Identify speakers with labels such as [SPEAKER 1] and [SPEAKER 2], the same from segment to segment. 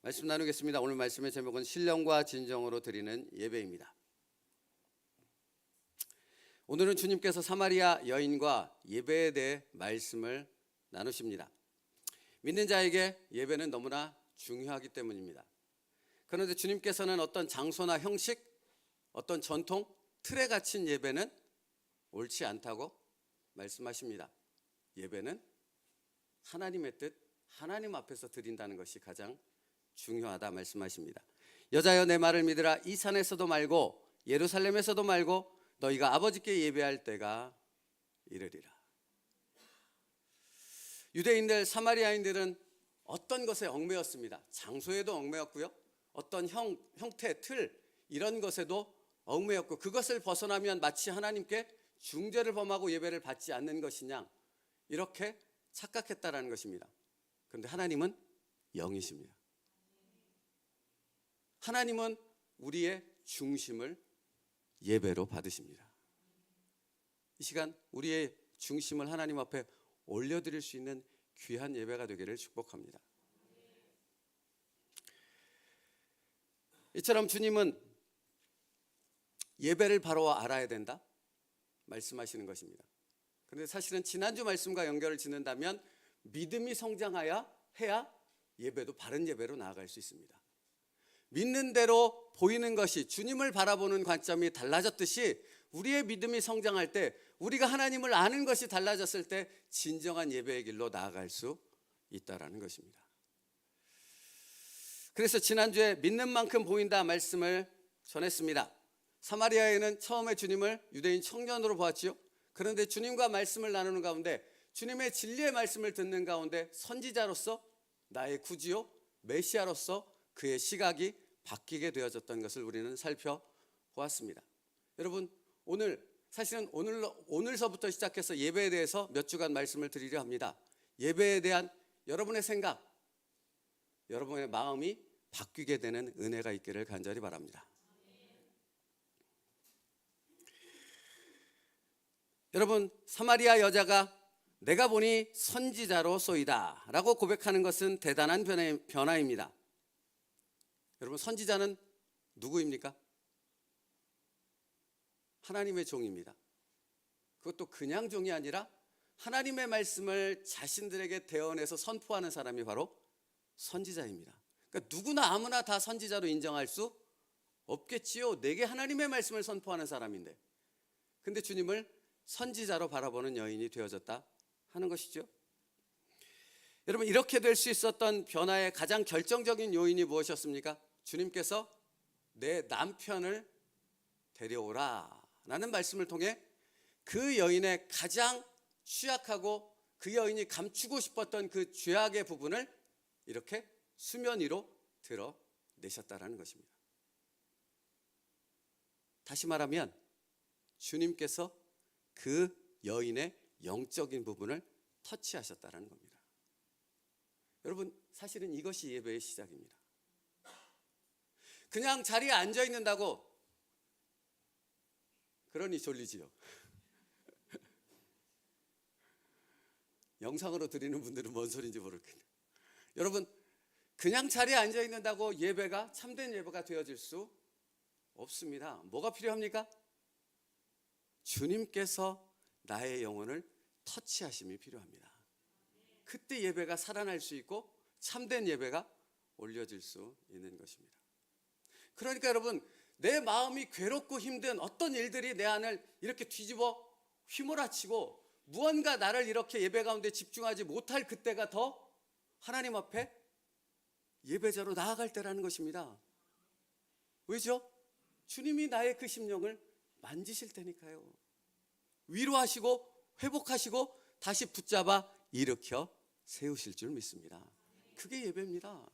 [SPEAKER 1] 말씀 나누겠습니다. 오늘 말씀의 제목은 신령과 진정으로 드리는 예배입니다. 오늘은 주님께서 사마리아 여인과 예배에 대해 말씀을 나누십니다. 믿는 자에게 예배는 너무나 중요하기 때문입니다. 그런데 주님께서는 어떤 장소나 형식, 어떤 전통, 틀에 갇힌 예배는 옳지 않다고 말씀하십니다. 예배는 하나님의 뜻, 하나님 앞에서 드린다는 것이 가장 중요하다 말씀하십니다. 여자여 내 말을 믿으라. 이 산에서도 말고 예루살렘에서도 말고 너희가 아버지께 예배할 때가 이르리라. 유대인들, 사마리아인들은 어떤 것에 얽매였습니다. 장소에도 얽매였고요, 어떤 형태, 틀 이런 것에도 얽매였고, 그것을 벗어나면 마치 하나님께 중죄를 범하고 예배를 받지 않는 것이냐, 이렇게 착각했다라는 것입니다. 그런데 하나님은 영이십니다. 하나님은 우리의 중심을 예배로 받으십니다. 이 시간 우리의 중심을 하나님 앞에 올려드릴 수 있는 귀한 예배가 되기를 축복합니다. 이처럼 주님은 예배를 바로 알아야 된다 말씀하시는 것입니다. 그런데 사실은 지난주 말씀과 연결을 짓는다면 믿음이 성장해야 예배도 바른 예배로 나아갈 수 있습니다. 믿는 대로 보이는 것이, 주님을 바라보는 관점이 달라졌듯이 우리의 믿음이 성장할 때, 우리가 하나님을 아는 것이 달라졌을 때 진정한 예배의 길로 나아갈 수 있다라는 것입니다. 그래서 지난주에 믿는 만큼 보인다 말씀을 전했습니다. 사마리아에는 처음에 주님을 유대인 청년으로 보았지요. 그런데 주님과 말씀을 나누는 가운데, 주님의 진리의 말씀을 듣는 가운데 선지자로서, 나의 구주요 메시아로서 그의 시각이 바뀌게 되어졌던 것을 우리는 살펴보았습니다. 여러분, 사실은 오늘서부터 시작해서 예배에 대해서 몇 주간 말씀을 드리려 합니다. 예배에 대한 여러분의 생각, 여러분의 마음이 바뀌게 되는 은혜가 있기를 간절히 바랍니다. 여러분, 사마리아 여자가 내가 보니 선지자로소이다 라고 고백하는 것은 대단한 변화입니다. 여러분, 선지자는 누구입니까? 하나님의 종입니다. 그것도 그냥 종이 아니라 하나님의 말씀을 자신들에게 대언해서 선포하는 사람이 바로 선지자입니다. 그러니까 누구나 아무나 다 선지자로 인정할 수 없겠지요. 내게 하나님의 말씀을 선포하는 사람인데. 근데 주님을 선지자로 바라보는 여인이 되어졌다 하는 것이죠. 여러분, 이렇게 될 수 있었던 변화의 가장 결정적인 요인이 무엇이었습니까? 주님께서 내 남편을 데려오라 라는 말씀을 통해 그 여인의 가장 취약하고 그 여인이 감추고 싶었던 그 죄악의 부분을 이렇게 수면 위로 드러내셨다라는 것입니다. 다시 말하면 주님께서 그 여인의 영적인 부분을 터치하셨다라는 겁니다. 여러분, 사실은 이것이 예배의 시작입니다. 그냥 자리에 앉아 있는다고, 그러니 졸리지요. 영상으로 드리는 분들은 뭔 소리인지 모르겠네요. 여러분, 그냥 자리에 앉아 있는다고 예배가 참된 예배가 되어질 수 없습니다. 뭐가 필요합니까? 주님께서 나의 영혼을 터치하심이 필요합니다. 그때 예배가 살아날 수 있고 참된 예배가 올려질 수 있는 것입니다. 그러니까 여러분, 내 마음이 괴롭고 힘든 어떤 일들이 내 안을 이렇게 뒤집어 휘몰아치고 무언가 나를 이렇게 예배 가운데 집중하지 못할 그때가 더 하나님 앞에 예배자로 나아갈 때라는 것입니다. 왜죠? 주님이 나의 그 심령을 만지실 테니까요. 위로하시고 회복하시고 다시 붙잡아 일으켜 세우실 줄 믿습니다. 그게 예배입니다.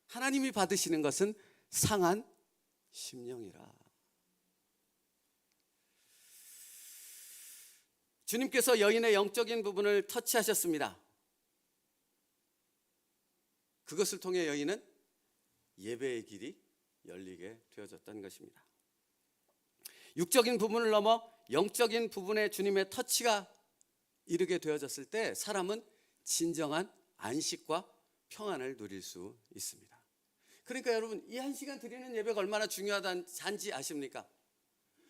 [SPEAKER 1] 하나님이 받으시는 것은 상한 심령이라. 주님께서 여인의 영적인 부분을 터치하셨습니다. 그것을 통해 여인은 예배의 길이 열리게 되어졌던 것입니다. 육적인 부분을 넘어 영적인 부분에 주님의 터치가 이르게 되어졌을 때 사람은 진정한 안식과 평안을 누릴 수 있습니다. 그러니까 여러분, 이 1시간 드리는 예배가 얼마나 중요한지 아십니까?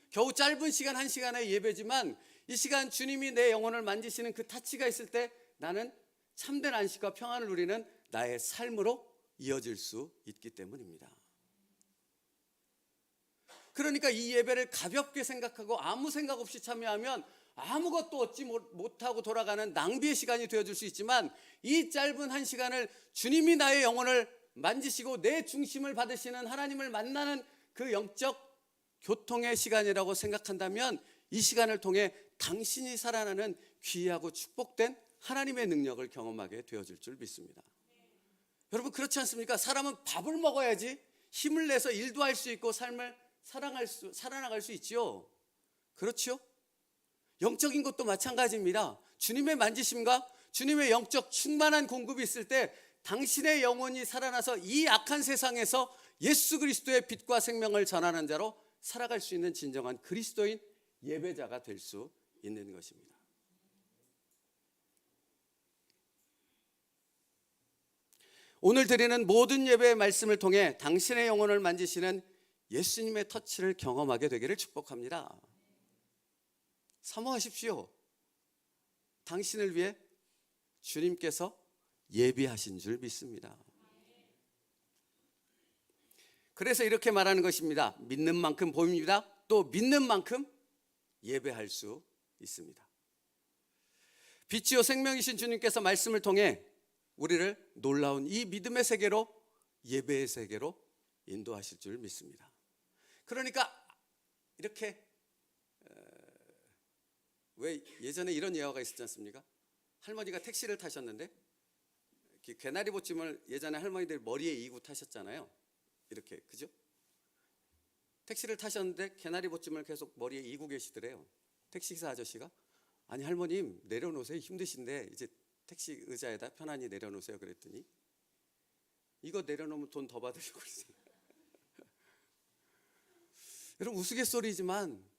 [SPEAKER 1] 겨우 짧은 시간 1시간의 예배지만 이 시간 주님이 내 영혼을 만지시는 그 타치가 있을 때 나는 참된 안식과 평안을 누리는 나의 삶으로 이어질 수 있기 때문입니다. 그러니까 이 예배를 가볍게 생각하고 아무 생각 없이 참여하면 아무것도 얻지 못하고 돌아가는 낭비의 시간이 되어줄 수 있지만, 이 짧은 1시간을 주님이 나의 영혼을 만지시고 내 중심을 받으시는 하나님을 만나는 그 영적 교통의 시간이라고 생각한다면 이 시간을 통해 당신이 살아나는 귀하고 축복된 하나님의 능력을 경험하게 되어질 줄 믿습니다. 여러분, 그렇지 않습니까? 사람은 밥을 먹어야지 힘을 내서 일도 할 수 있고 삶을 살아나갈 수 있지요. 그렇죠? 영적인 것도 마찬가지입니다. 주님의 만지심과 주님의 영적 충만한 공급이 있을 때 당신의 영혼이 살아나서 이 악한 세상에서 예수 그리스도의 빛과 생명을 전하는 자로 살아갈 수 있는 진정한 그리스도인 예배자가 될 수 있는 것입니다. 오늘 드리는 모든 예배의 말씀을 통해 당신의 영혼을 만지시는 예수님의 터치를 경험하게 되기를 축복합니다. 사모하십시오. 당신을 위해 주님께서 예비하신 줄 믿습니다. 그래서 이렇게 말하는 것입니다. 믿는 만큼 보입니다. 또 믿는 만큼 예배할 수 있습니다. 빛이요 생명이신 주님께서 말씀을 통해 우리를 놀라운 이 믿음의 세계로, 예배의 세계로 인도하실 줄 믿습니다. 그러니까 이렇게 왜 예전에 이런 예화가 있었지 않습니까? 할머니가 택시를 타셨는데 개나리 보찜을 예전에 할머니들 머리에 이고 타셨잖아요. 이렇게, 그죠? 택시를 타셨는데 개나리 보찜을 계속 머리에 이고 계시더래요. 택시기사 아저씨가, 아니 할머님 내려놓으세요, 힘드신데 이제 택시 의자에다 편안히 내려놓으세요. 그랬더니 이거 내려놓으면 돈 더 받으려고 그러세요. 여러분, 우스갯소리지만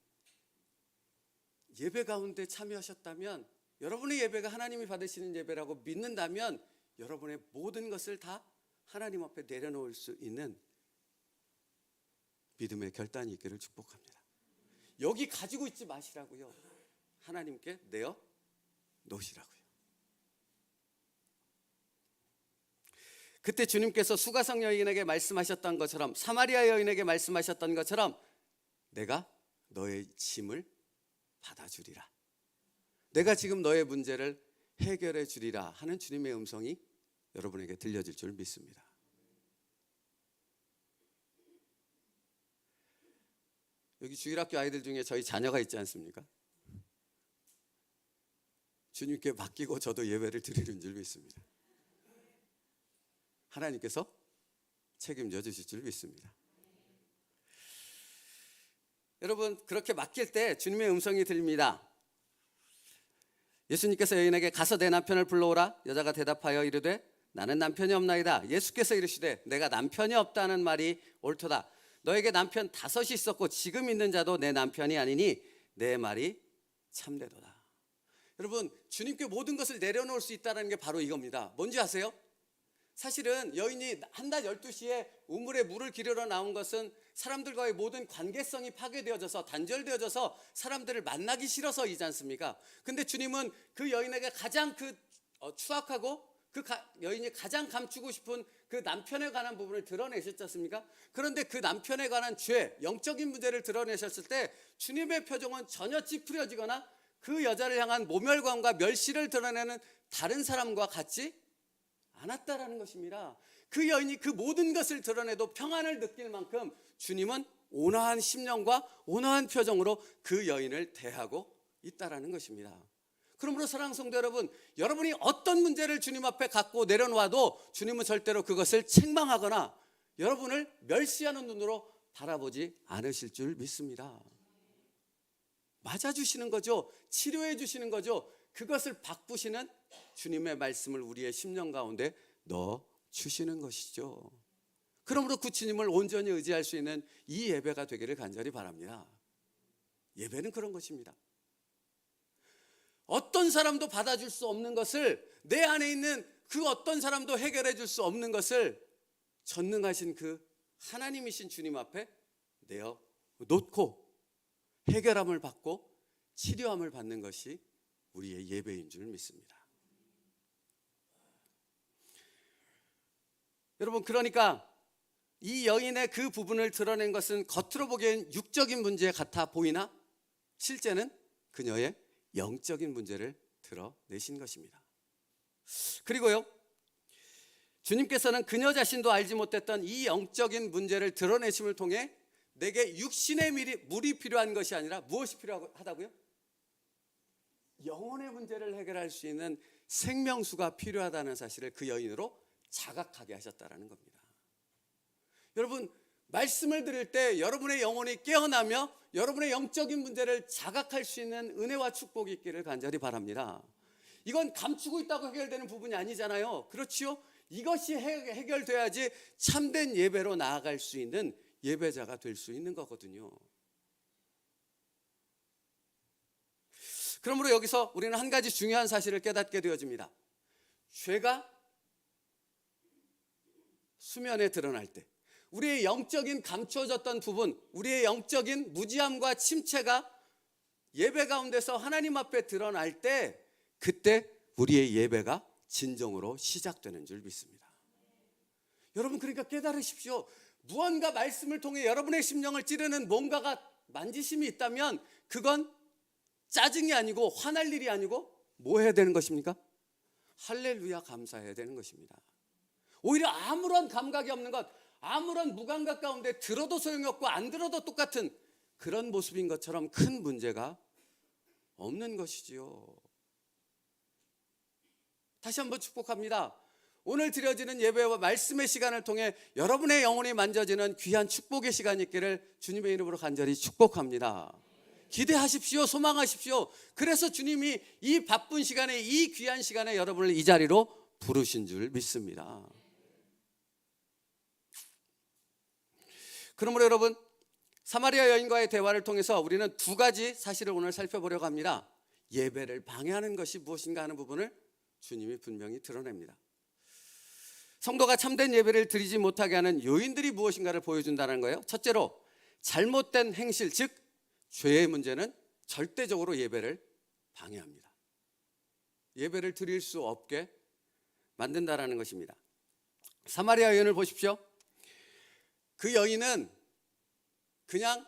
[SPEAKER 1] 예배 가운데 참여하셨다면, 여러분의 예배가 하나님이 받으시는 예배라고 믿는다면 여러분의 모든 것을 다 하나님 앞에 내려놓을 수 있는 믿음의 결단이 있기를 축복합니다. 여기 가지고 있지 마시라고요. 하나님께 내어 놓으시라고요. 그때 주님께서 수가성 여인에게 말씀하셨던 것처럼, 사마리아 여인에게 말씀하셨던 것처럼 내가 너의 짐을 받아주리라, 내가 지금 너의 문제를 해결해 주리라 하는 주님의 음성이 여러분에게 들려질 줄 믿습니다. 여기 주일학교 아이들 중에 저희 자녀가 있지 않습니까? 주님께 맡기고 저도 예배를 드리는 줄 믿습니다. 하나님께서 책임져 주실 줄 믿습니다. 여러분, 그렇게 맡길 때 주님의 음성이 들립니다. 예수님께서 여인에게 가서 내 남편을 불러오라. 여자가 대답하여 이르되 나는 남편이 없나이다. 예수께서 이르시되 내가 남편이 없다는 말이 옳도다. 너에게 남편 5이 있었고 지금 있는 자도 내 남편이 아니니 내 말이 참되도다. 여러분, 주님께 모든 것을 내려놓을 수 있다는 게 바로 이겁니다. 뭔지 아세요? 사실은 여인이 한낮 12시에 우물에 물을 기르러 나온 것은 사람들과의 모든 관계성이 파괴되어져서 단절되어져서 사람들을 만나기 싫어서이지 않습니까? 근데 주님은 그 여인에게 가장 추악하고 여인이 가장 감추고 싶은 그 남편에 관한 부분을 드러내셨지 않습니까? 그런데 그 남편에 관한 죄, 영적인 문제를 드러내셨을 때 주님의 표정은 전혀 찌푸려지거나 그 여자를 향한 모멸감과 멸시를 드러내는 다른 사람과 같지 않았다라는 것입니다. 그 여인이 그 모든 것을 드러내도 평안을 느낄 만큼 주님은 온화한 심령과 온화한 표정으로 그 여인을 대하고 있다라는 것입니다. 그러므로 사랑하는 성도 여러분, 여러분이 어떤 문제를 주님 앞에 갖고 내려놓아도 주님은 절대로 그것을 책망하거나 여러분을 멸시하는 눈으로 바라보지 않으실 줄 믿습니다. 맞아주시는 거죠. 치료해 주시는 거죠. 그것을 바꾸시는 주님의 말씀을 우리의 심령 가운데 넣어 주시는 것이죠. 그러므로 그 주님을 온전히 의지할 수 있는 이 예배가 되기를 간절히 바랍니다. 예배는 그런 것입니다. 어떤 사람도 받아줄 수 없는 것을 내 안에 있는 그 어떤 사람도 해결해 줄 수 없는 것을 전능하신 그 하나님이신 주님 앞에 내어 놓고 해결함을 받고 치료함을 받는 것이 우리의 예배인 줄 믿습니다. 여러분, 그러니까 이 여인의 그 부분을 드러낸 것은 겉으로 보기엔 육적인 문제 같아 보이나 실제는 그녀의 영적인 문제를 드러내신 것입니다. 그리고요, 주님께서는 그녀 자신도 알지 못했던 이 영적인 문제를 드러내심을 통해 내게 육신의 물이 필요한 것이 아니라 무엇이 필요하다고요? 영혼의 문제를 해결할 수 있는 생명수가 필요하다는 사실을 그 여인으로 자각하게 하셨다는 겁니다. 여러분, 말씀을 들을 때 여러분의 영혼이 깨어나며 여러분의 영적인 문제를 자각할 수 있는 은혜와 축복이 있기를 간절히 바랍니다. 이건 감추고 있다고 해결되는 부분이 아니잖아요. 그렇지요? 이것이 해결돼야지 참된 예배로 나아갈 수 있는 예배자가 될 수 있는 거거든요. 그러므로 여기서 우리는 한 가지 중요한 사실을 깨닫게 되어집니다. 죄가 수면에 드러날 때, 우리의 영적인 감춰졌던 부분, 우리의 영적인 무지함과 침체가 예배 가운데서 하나님 앞에 드러날 때, 그때 우리의 예배가 진정으로 시작되는 줄 믿습니다. 여러분, 그러니까 깨달으십시오. 무언가 말씀을 통해 여러분의 심령을 찌르는 뭔가가 만지심이 있다면 그건 짜증이 아니고 화날 일이 아니고 뭐 해야 되는 것입니까? 할렐루야 감사해야 되는 것입니다. 오히려 아무런 감각이 없는 것, 아무런 무감각 가운데 들어도 소용이 없고 안 들어도 똑같은 그런 모습인 것처럼 큰 문제가 없는 것이지요. 다시 한번 축복합니다. 오늘 드려지는 예배와 말씀의 시간을 통해 여러분의 영혼이 만져지는 귀한 축복의 시간이 있기를 주님의 이름으로 간절히 축복합니다. 기대하십시오. 소망하십시오. 그래서 주님이 이 바쁜 시간에, 이 귀한 시간에 여러분을 이 자리로 부르신 줄 믿습니다. 그러므로 여러분, 사마리아 여인과의 대화를 통해서 우리는 두 가지 사실을 오늘 살펴보려고 합니다. 예배를 방해하는 것이 무엇인가 하는 부분을 주님이 분명히 드러냅니다. 성도가 참된 예배를 드리지 못하게 하는 요인들이 무엇인가를 보여준다는 거예요. 첫째로, 잘못된 행실, 즉 죄의 문제는 절대적으로 예배를 방해합니다. 예배를 드릴 수 없게 만든다라는 것입니다. 사마리아 여인을 보십시오. 그 여인은 그냥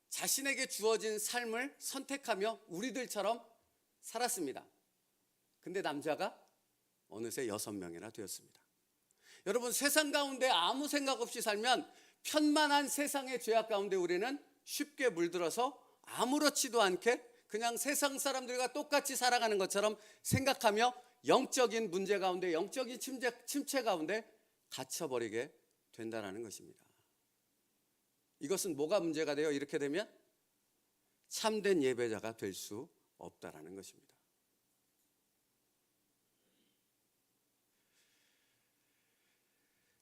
[SPEAKER 1] 자신에게 주어진 삶을 선택하며 우리들처럼 살았습니다. 근데 남자가 어느새 6명이나 되었습니다. 여러분, 세상 가운데 아무 생각 없이 살면 편만한 세상의 죄악 가운데 우리는 쉽게 물들어서 아무렇지도 않게 그냥 세상 사람들과 똑같이 살아가는 것처럼 생각하며 영적인 문제 가운데, 영적인 침체 가운데 갇혀버리게 된다는 것입니다. 이것은 뭐가 문제가 돼요? 이렇게 되면 참된 예배자가 될 수 없다라는 것입니다.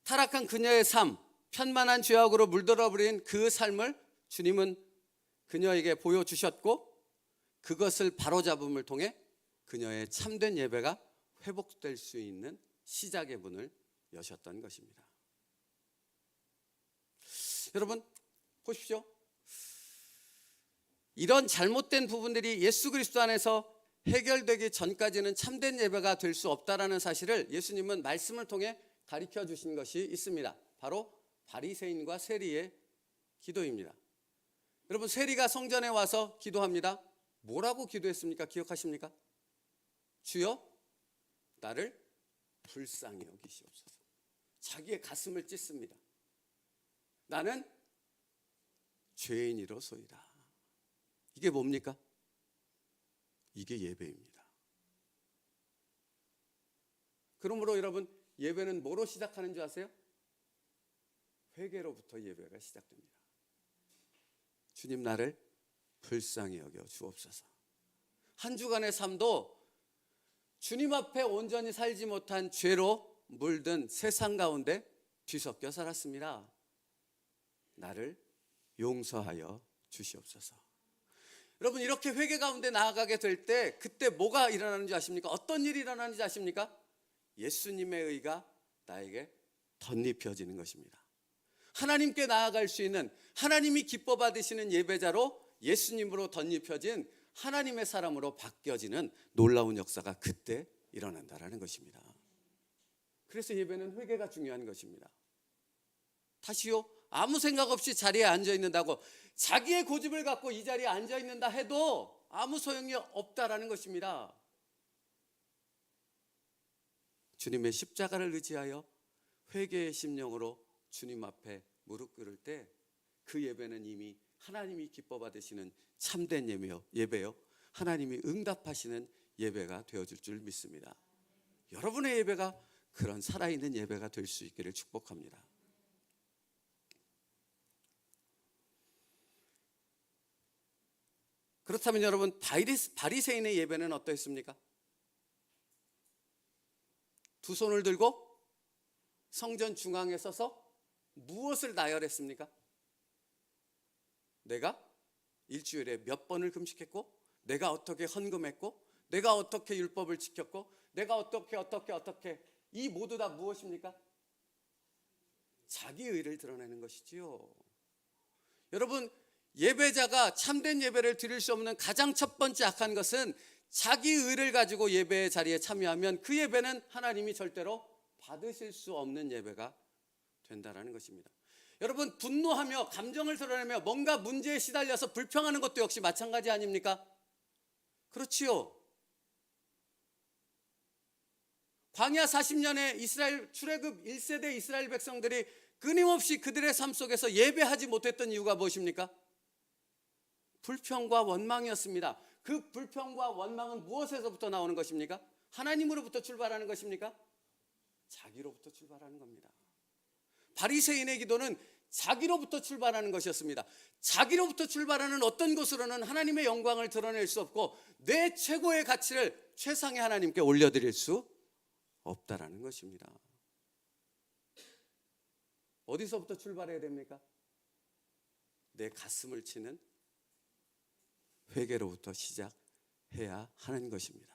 [SPEAKER 1] 타락한 그녀의 삶, 편만한 죄악으로 물들어버린 그 삶을 주님은 그녀에게 보여주셨고, 그것을 바로잡음을 통해 그녀의 참된 예배가 회복될 수 있는 시작의 문을 여셨던 것입니다. 여러분 보십시오. 이런 잘못된 부분들이 예수 그리스도 안에서 해결되기 전까지는 참된 예배가 될 수 없다라는 사실을 예수님은 말씀을 통해 가르쳐 주신 것이 있습니다. 바로 바리새인과 세리의 기도입니다. 여러분, 세리가 성전에 와서 기도합니다. 뭐라고 기도했습니까? 기억하십니까? 주여, 나를 불쌍히 여기시옵소서. 자기의 가슴을 찢습니다. 나는 죄인이로소이다. 이게 뭡니까? 이게 예배입니다. 그러므로 여러분, 예배는 뭐로 시작하는 줄 아세요? 회개로부터 예배가 시작됩니다. 주님, 나를 불쌍히 여겨 주옵소서. 한 주간의 삶도 주님 앞에 온전히 살지 못한 죄로 물든 세상 가운데 뒤섞여 살았습니다. 나를 용서하여 주시옵소서. 여러분, 이렇게 회개 가운데 나아가게 될 때 그때 뭐가 일어나는지 아십니까? 어떤 일이 일어나는지 아십니까? 예수님의 의가 나에게 덧입혀지는 것입니다. 하나님께 나아갈 수 있는, 하나님이 기뻐 받으시는 예배자로 예수님으로 덧입혀진 하나님의 사람으로 바뀌어지는 놀라운 역사가 그때 일어난다라는 것입니다. 그래서 예배는 회개가 중요한 것입니다. 다시요, 아무 생각 없이 자리에 앉아 있는다고, 자기의 고집을 갖고 이 자리에 앉아 있는다 해도 아무 소용이 없다라는 것입니다. 주님의 십자가를 의지하여 회개의 심령으로 주님 앞에 무릎 꿇을 때 그 예배는 이미 하나님이 기뻐 받으시는 참된 예배요, 하나님이 응답하시는 예배가 되어질 줄 믿습니다. 여러분의 예배가 그런 살아있는 예배가 될 수 있기를 축복합니다. 그렇다면 여러분, 바리새인의 예배는 어떠했습니까? 두 손을 들고 성전 중앙에 서서 무엇을 나열했습니까? 내가 일주일에 몇 번을 금식했고, 내가 어떻게 헌금했고, 내가 어떻게 율법을 지켰고, 내가 어떻게 이 모두 다 무엇입니까? 자기 의를 드러내는 것이지요. 여러분, 예배자가 참된 예배를 드릴 수 없는 가장 첫 번째 악한 것은 자기 의를 가지고 예배의 자리에 참여하면 그 예배는 하나님이 절대로 받으실 수 없는 예배가 된다라는 것입니다. 여러분, 분노하며 감정을 드러내며 뭔가 문제에 시달려서 불평하는 것도 역시 마찬가지 아닙니까? 그렇지요. 광야 40년의 이스라엘 출애굽 1세대 이스라엘 백성들이 끊임없이 그들의 삶 속에서 예배하지 못했던 이유가 무엇입니까? 불평과 원망이었습니다. 그 불평과 원망은 무엇에서부터 나오는 것입니까? 하나님으로부터 출발하는 것입니까? 자기로부터 출발하는 겁니다. 바리새인의 기도는 자기로부터 출발하는 것이었습니다. 자기로부터 출발하는 어떤 것으로는 하나님의 영광을 드러낼 수 없고 내 최고의 가치를 최상의 하나님께 올려드릴 수 없다라는 것입니다. 어디서부터 출발해야 됩니까? 내 가슴을 치는 회개로부터 시작해야 하는 것입니다.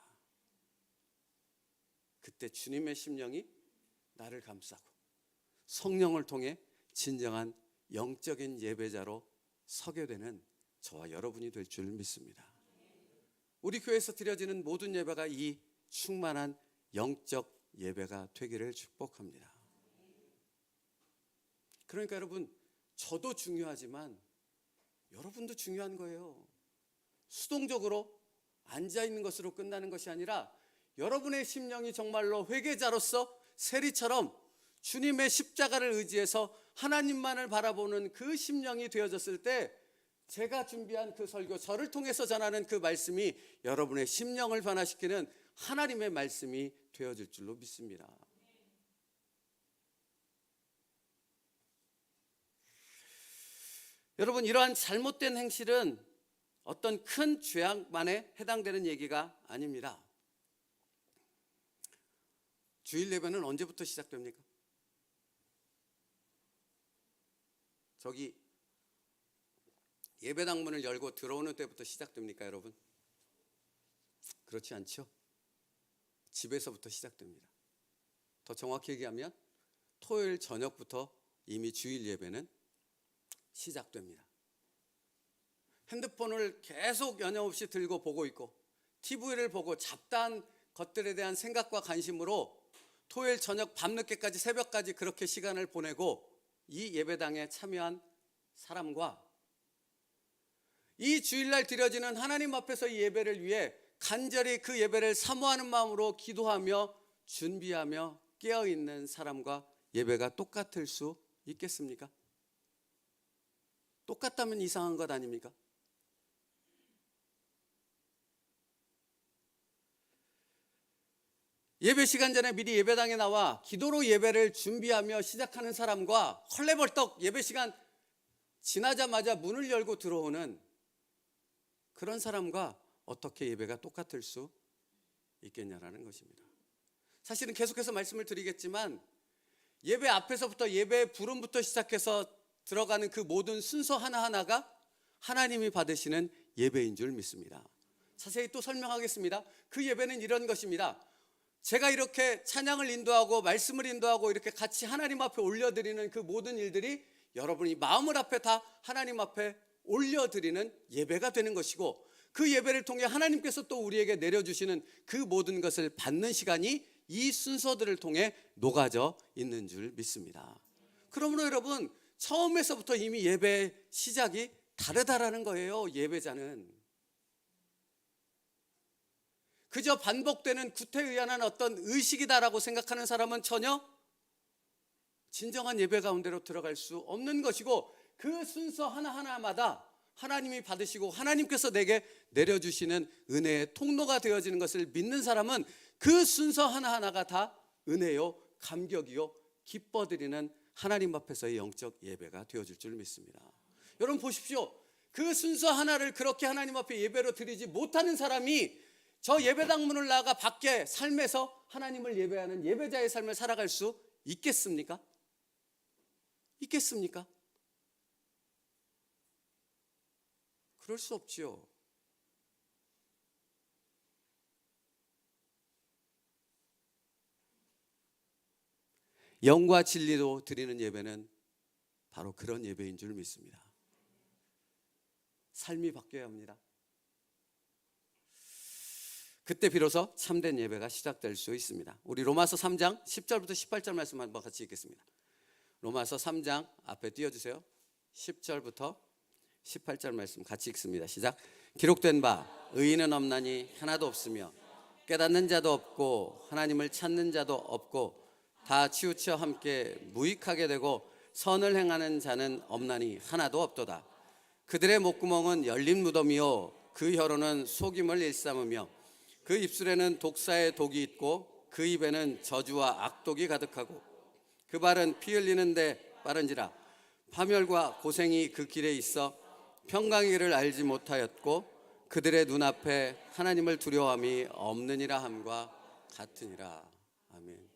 [SPEAKER 1] 그때 주님의 심령이 나를 감싸고 성령을 통해 진정한 영적인 예배자로 서게 되는 저와 여러분이 될 줄 믿습니다. 우리 교회에서 드려지는 모든 예배가 이 충만한 영적 예배가 되기를 축복합니다. 그러니까 여러분, 저도 중요하지만 여러분도 중요한 거예요. 수동적으로 앉아있는 것으로 끝나는 것이 아니라 여러분의 심령이 정말로 회개자로서 세리처럼 주님의 십자가를 의지해서 하나님만을 바라보는 그 심령이 되어졌을 때 제가 준비한 그 설교, 저를 통해서 전하는 그 말씀이 여러분의 심령을 변화시키는 하나님의 말씀이 되어질 줄로 믿습니다. 여러분, 이러한 잘못된 행실은 어떤 큰 죄악만에 해당되는 얘기가 아닙니다. 주일 예배는 언제부터 시작됩니까? 저기 예배당 문을 열고 들어오는 때부터 시작됩니까, 여러분? 그렇지 않죠? 집에서부터 시작됩니다. 더 정확히 얘기하면 토요일 저녁부터 이미 주일 예배는 시작됩니다. 핸드폰을 계속 여념없이 들고 보고 있고 TV를 보고 잡다한 것들에 대한 생각과 관심으로 토요일 저녁 밤늦게까지 새벽까지 그렇게 시간을 보내고 이 예배당에 참여한 사람과 이 주일날 드려지는 하나님 앞에서 이 예배를 위해 간절히 그 예배를 사모하는 마음으로 기도하며 준비하며 깨어있는 사람과 예배가 똑같을 수 있겠습니까? 똑같다면 이상한 것 아닙니까? 예배 시간 전에 미리 예배당에 나와 기도로 예배를 준비하며 시작하는 사람과 헐레벌떡 예배 시간 지나자마자 문을 열고 들어오는 그런 사람과 어떻게 예배가 똑같을 수 있겠냐라는 것입니다. 사실은 계속해서 말씀을 드리겠지만 예배 앞에서부터 예배의 부름부터 시작해서 들어가는 그 모든 순서 하나하나가 하나님이 받으시는 예배인 줄 믿습니다. 자세히 또 설명하겠습니다. 그 예배는 이런 것입니다. 제가 이렇게 찬양을 인도하고 말씀을 인도하고 이렇게 같이 하나님 앞에 올려드리는 그 모든 일들이 여러분이 마음을 앞에 다 하나님 앞에 올려드리는 예배가 되는 것이고, 그 예배를 통해 하나님께서 또 우리에게 내려주시는 그 모든 것을 받는 시간이 이 순서들을 통해 녹아져 있는 줄 믿습니다. 그러므로 여러분, 처음에서부터 이미 예배 시작이 다르다라는 거예요. 예배자는 그저 반복되는 구태의연한 어떤 의식이다라고 생각하는 사람은 전혀 진정한 예배 가운데로 들어갈 수 없는 것이고, 그 순서 하나하나마다 하나님이 받으시고 하나님께서 내게 내려주시는 은혜의 통로가 되어지는 것을 믿는 사람은 그 순서 하나하나가 다 은혜요, 감격이요, 기뻐드리는 하나님 앞에서의 영적 예배가 되어질 줄 믿습니다. 여러분 보십시오. 그 순서 하나를 그렇게 하나님 앞에 예배로 드리지 못하는 사람이 저 예배당 문을 나가 밖에 삶에서 하나님을 예배하는 예배자의 삶을 살아갈 수 있겠습니까? 있겠습니까? 그럴 수 없지요. 영과 진리로 드리는 예배는 바로 그런 예배인 줄 믿습니다. 삶이 바뀌어야 합니다. 그때 비로소 참된 예배가 시작될 수 있습니다. 우리 로마서 3장 10절부터 18절 말씀 한번 같이 읽겠습니다. 로마서 3장 앞에 띄워주세요. 10절부터 18절 말씀 같이 읽습니다. 시작. 기록된 바 의인은 없나니 하나도 없으며 깨닫는 자도 없고 하나님을 찾는 자도 없고 다 치우쳐 함께 무익하게 되고 선을 행하는 자는 없나니 하나도 없도다. 그들의 목구멍은 열린 무덤이요 그 혀로는 속임을 일삼으며 그 입술에는 독사의 독이 있고 그 입에는 저주와 악독이 가득하고 그 발은 피 흘리는데 빠른지라. 파멸과 고생이 그 길에 있어 평강이를 알지 못하였고 그들의 눈앞에 하나님을 두려워함이 없느니라 함과 같으니라. 아멘.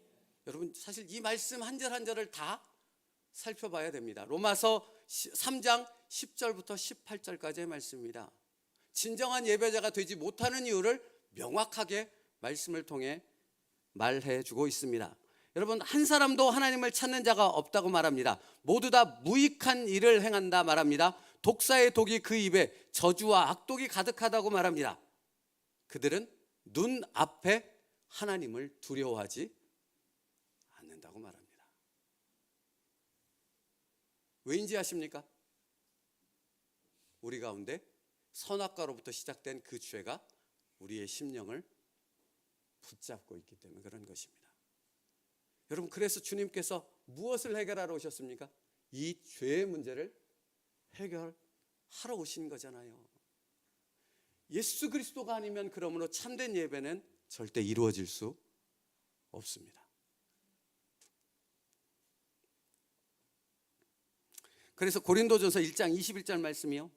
[SPEAKER 1] 여러분 사실 이 말씀 한 절 한 절을 다 살펴봐야 됩니다. 로마서 3장 10절부터 18절까지의 말씀입니다. 진정한 예배자가 되지 못하는 이유를 명확하게 말씀을 통해 말해주고 있습니다. 여러분 한 사람도 하나님을 찾는 자가 없다고 말합니다. 모두 다 무익한 일을 행한다 말합니다. 독사의 독이 그 입에 저주와 악독이 가득하다고 말합니다. 그들은 눈앞에 하나님을 두려워하지 않는다고 말합니다. 왜인지 아십니까? 우리 가운데 선악과로부터 시작된 그 죄가 우리의 심령을 붙잡고 있기 때문에 그런 것입니다. 여러분 그래서 주님께서 무엇을 해결하러 오셨습니까? 이 죄의 문제를 해결하러 오신 거잖아요. 예수 그리스도가 아니면 그러므로 참된 예배는 절대 이루어질 수 없습니다. 그래서 고린도전서 1장 21절 말씀이요.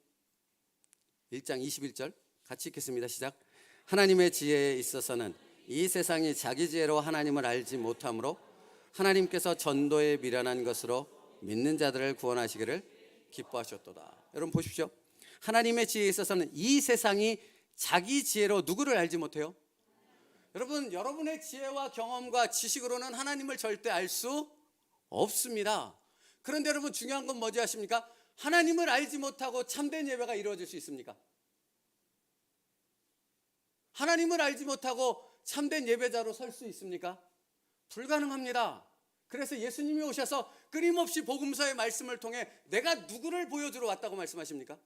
[SPEAKER 1] 1장 21절 같이 읽겠습니다. 시작. 하나님의 지혜에 있어서는 이 세상이 자기 지혜로 하나님을 알지 못하므로 하나님께서 전도에 미련한 것으로 믿는 자들을 구원하시기를 기뻐하셨도다. 여러분 보십시오. 하나님의 지혜에 있어서는 이 세상이 자기 지혜로 누구를 알지 못해요? 여러분 여러분의 지혜와 경험과 지식으로는 하나님을 절대 알 수 없습니다. 그런데 여러분 중요한 건 뭐지 아십니까? 하나님을 알지 못하고 참된 예배가 이루어질 수 있습니까? 하나님을 알지 못하고 참된 예배자로 설 수 있습니까? 불가능합니다. 그래서 예수님이 오셔서 끊임없이 복음서의 말씀을 통해 내가 누구를 보여주러 왔다고 말씀하십니까?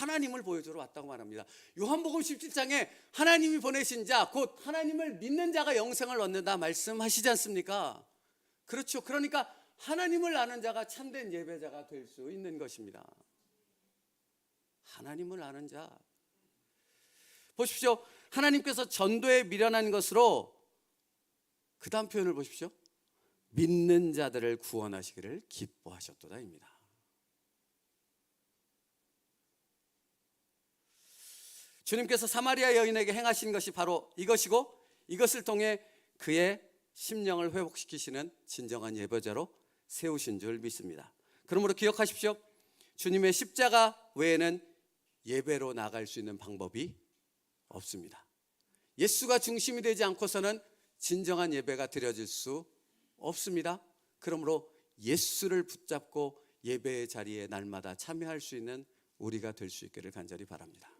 [SPEAKER 1] 하나님을 보여주러 왔다고 말합니다. 요한복음 17장에 하나님이 보내신 자 곧 하나님을 믿는 자가 영생을 얻는다 말씀하시지 않습니까? 그렇죠. 그러니까 하나님을 아는 자가 참된 예배자가 될 수 있는 것입니다. 하나님을 아는 자. 보십시오. 하나님께서 전도에 미련한 것으로 그 다음 표현을 보십시오. 믿는 자들을 구원하시기를 기뻐하셨도다입니다. 주님께서 사마리아 여인에게 행하신 것이 바로 이것이고 이것을 통해 그의 심령을 회복시키시는 진정한 예배자로 세우신 줄 믿습니다. 그러므로 기억하십시오. 주님의 십자가 외에는 예배로 나갈 수 있는 방법이 없습니다. 예수가 중심이 되지 않고서는 진정한 예배가 드려질 수 없습니다. 그러므로 예수를 붙잡고 예배의 자리에 날마다 참여할 수 있는 우리가 될 수 있기를 간절히 바랍니다.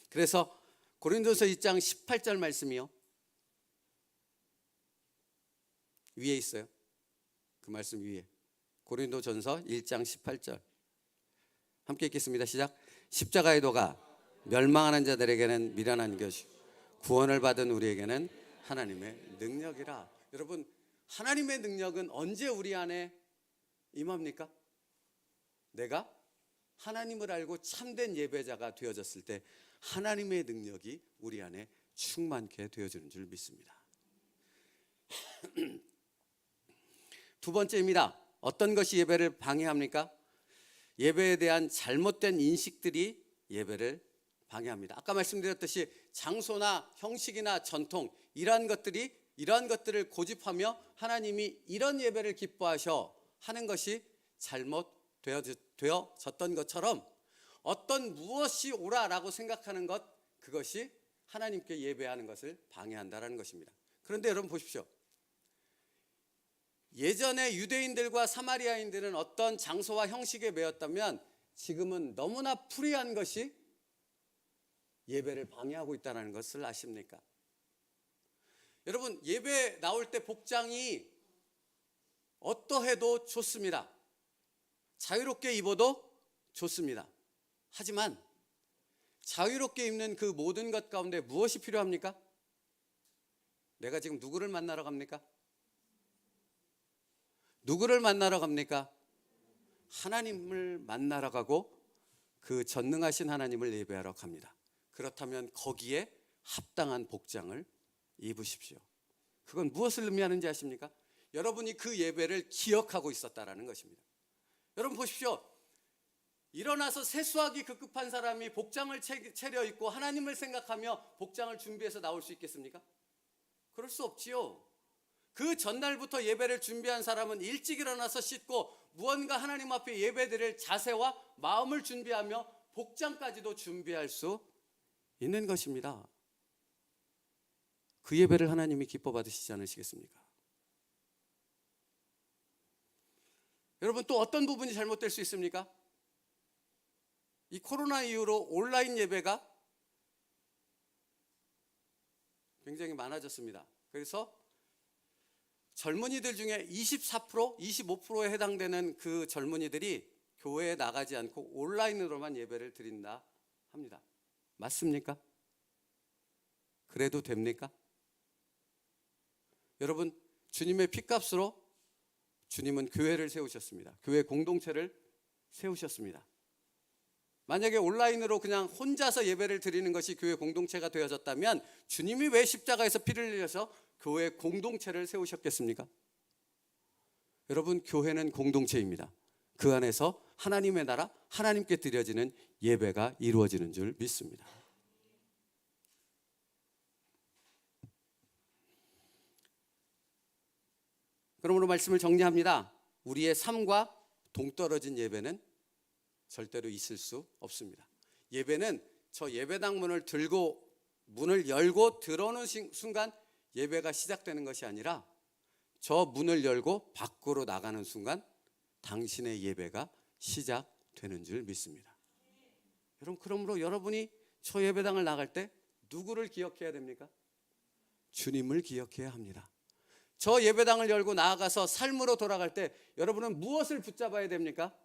[SPEAKER 1] 그래서 고린도서 2장 18절 말씀이요, 위에 있어요. 그 말씀 위에 고린도전서 1장 18절 함께 읽겠습니다. 시작. 십자가의 도가 멸망하는 자들에게는 미련한 것이고 구원을 받은 우리에게는 하나님의 능력이라. 여러분, 하나님의 능력은 언제 우리 안에 임합니까? 내가 하나님을 알고 참된 예배자가 되어졌을 때 하나님의 능력이 우리 안에 충만케 되어지는 줄 믿습니다. 두 번째입니다. 어떤 것이 예배를 방해합니까? 예배에 대한 잘못된 인식들이 예배를 방해합니다. 아까 말씀드렸듯이 장소나 형식이나 전통, 이러한 것들을 고집하며 하나님이 이런 예배를 기뻐하셔 하는 것이 잘못되어졌던 것처럼 어떤 무엇이 옳아라고 생각하는 것, 그것이 하나님께 예배하는 것을 방해한다는 것입니다. 그런데 여러분 보십시오. 예전에 유대인들과 사마리아인들은 어떤 장소와 형식에 매였다면 지금은 너무나 프리한 것이 예배를 방해하고 있다는 것을 아십니까? 여러분, 예배 나올 때 복장이 어떠해도 좋습니다. 자유롭게 입어도 좋습니다. 하지만 자유롭게 입는 그 모든 것 가운데 무엇이 필요합니까? 내가 지금 누구를 만나러 갑니까? 누구를 만나러 갑니까? 하나님을 만나러 가고 그 전능하신 하나님을 예배하러 갑니다. 그렇다면 거기에 합당한 복장을 입으십시오. 그건 무엇을 의미하는지 아십니까? 여러분이 그 예배를 기억하고 있었다라는 것입니다. 여러분 보십시오. 일어나서 세수하기 급급한 사람이 복장을 차려입고 하나님을 생각하며 복장을 준비해서 나올 수 있겠습니까? 그럴 수 없지요. 그 전날부터 예배를 준비한 사람은 일찍 일어나서 씻고 무언가 하나님 앞에 예배드릴 자세와 마음을 준비하며 복장까지도 준비할 수 있는 것입니다. 그 예배를 하나님이 기뻐 받으시지 않으시겠습니까? 여러분, 또 어떤 부분이 잘못될 수 있습니까? 이 코로나 이후로 온라인 예배가 굉장히 많아졌습니다. 그래서 젊은이들 중에 24%, 25%에 해당되는 그 젊은이들이 교회에 나가지 않고 온라인으로만 예배를 드린다 합니다. 맞습니까? 그래도 됩니까? 여러분, 주님의 피값으로 주님은 교회를 세우셨습니다. 교회 공동체를 세우셨습니다. 만약에 온라인으로 그냥 혼자서 예배를 드리는 것이 교회 공동체가 되어졌다면 주님이 왜 십자가에서 피를 흘려서 교회 공동체를 세우셨겠습니까? 여러분, 교회는 공동체입니다. 그 안에서 하나님의 나라, 하나님께 드려지는 예배가 이루어지는 줄 믿습니다. 그러므로 말씀을 정리합니다. 우리의 삶과 동떨어진 예배는 절대로 있을 수 없습니다. 예배는 저 예배당 문을 열고 들어오는 순간 예배가 시작되는 것이 아니라 저 문을 열고 밖으로 나가는 순간 당신의 예배가 시작되는 줄 믿습니다. 여러분, 그러므로 여러분이 저 예배당을 나갈 때 누구를 기억해야 됩니까? 주님을 기억해야 합니다. 저 예배당을 열고 나아가서 삶으로 돌아갈 때 여러분은 무엇을 붙잡아야 됩니까?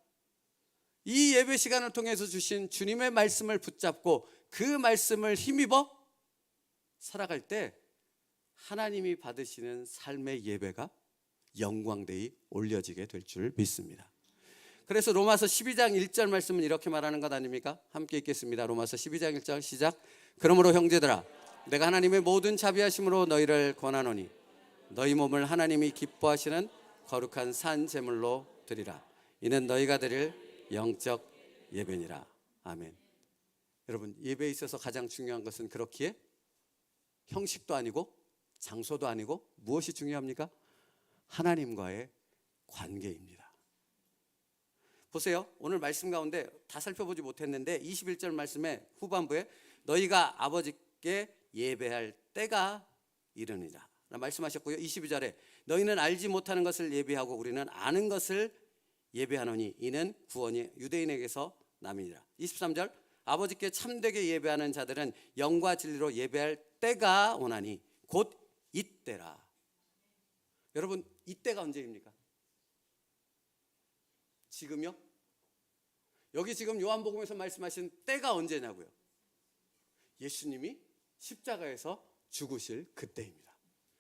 [SPEAKER 1] 이 예배 시간을 통해서 주신 주님의 말씀을 붙잡고 그 말씀을 힘입어 살아갈 때 하나님이 받으시는 삶의 예배가 영광되이 올려지게 될 줄 믿습니다. 그래서 로마서 12장 1절 말씀은 이렇게 말하는 것 아닙니까? 함께 읽겠습니다. 로마서 12장 1절 시작. 그러므로 형제들아, 내가 하나님의 모든 자비하심으로 너희를 권하노니 너희 몸을 하나님이 기뻐하시는 거룩한 산 제물로 드리라. 이는 너희가 드릴 영적 예배니라. 아멘. 여러분, 예배에 있어서 가장 중요한 것은 그렇기에 형식도 아니고 장소도 아니고 무엇이 중요합니까? 하나님과의 관계입니다. 보세요. 오늘 말씀 가운데 다 살펴보지 못했는데 21절 말씀의 후반부에 너희가 아버지께 예배할 때가 이르니라 말씀하셨고요. 22절에 너희는 알지 못하는 것을 예배하고 우리는 아는 것을 예배하노니 이는 구원이 유대인에게서 남이니라. 23절 아버지께 참되게 예배하는 자들은 영과 진리로 예배할 때가 오나니 곧 이때라. 여러분 이때가 언제입니까? 지금요? 여기 지금 요한복음에서 말씀하신 때가 언제냐고요? 예수님이 십자가에서 죽으실 그때입니다.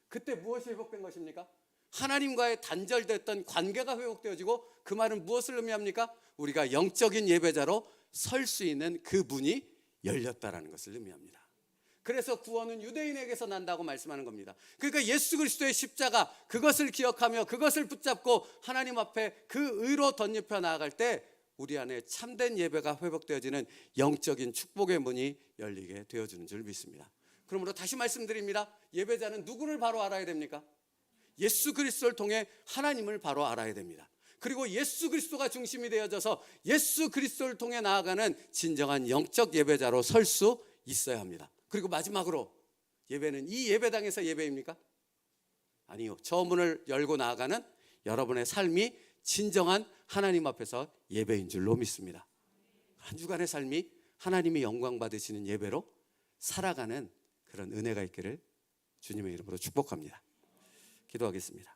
[SPEAKER 1] 그때 무엇이 회복된 것입니까? 하나님과의 단절됐던 관계가 회복되어지고 그 말은 무엇을 의미합니까? 우리가 영적인 예배자로 설 수 있는 그 문이 열렸다라는 것을 의미합니다. 그래서 구원은 유대인에게서 난다고 말씀하는 겁니다. 그러니까 예수 그리스도의 십자가 그것을 기억하며 그것을 붙잡고 하나님 앞에 그 의로 덧입혀 나아갈 때 우리 안에 참된 예배가 회복되어지는 영적인 축복의 문이 열리게 되어지는 줄 믿습니다. 그러므로 다시 말씀드립니다. 예배자는 누구를 바로 알아야 됩니까? 예수 그리스도를 통해 하나님을 바로 알아야 됩니다. 그리고 예수 그리스도가 중심이 되어져서 예수 그리스도를 통해 나아가는 진정한 영적 예배자로 설 수 있어야 합니다. 그리고 마지막으로 예배는 이 예배당에서 예배입니까? 아니요. 저 문을 열고 나아가는 여러분의 삶이 진정한 하나님 앞에서 예배인 줄로 믿습니다. 한 주간의 삶이 하나님이 영광 받으시는 예배로 살아가는 그런 은혜가 있기를 주님의 이름으로 축복합니다. 기도하겠습니다.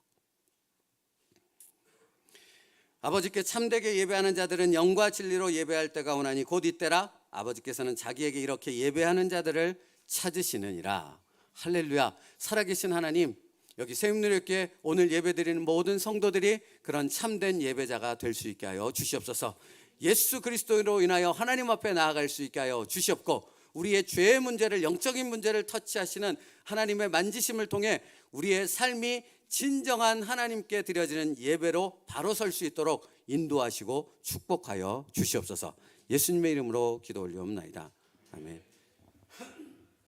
[SPEAKER 1] 아버지께 참되게 예배하는 자들은 영과 진리로 예배할 때가 오나니 곧 이때라. 아버지께서는 자기에게 이렇게 예배하는 자들을 찾으시느니라. 할렐루야. 살아계신 하나님, 여기 세움누리교회 오늘 예배드리는 모든 성도들이 그런 참된 예배자가 될 수 있게 하여 주시옵소서. 예수 그리스도로 인하여 하나님 앞에 나아갈 수 있게 하여 주시옵고 우리의 죄의 문제를, 영적인 문제를 터치하시는 하나님의 만지심을 통해 우리의 삶이 진정한 하나님께 드려지는 예배로 바로 설 수 있도록 인도하시고 축복하여 주시옵소서. 예수님의 이름으로 기도 올리옵나이다. 아멘.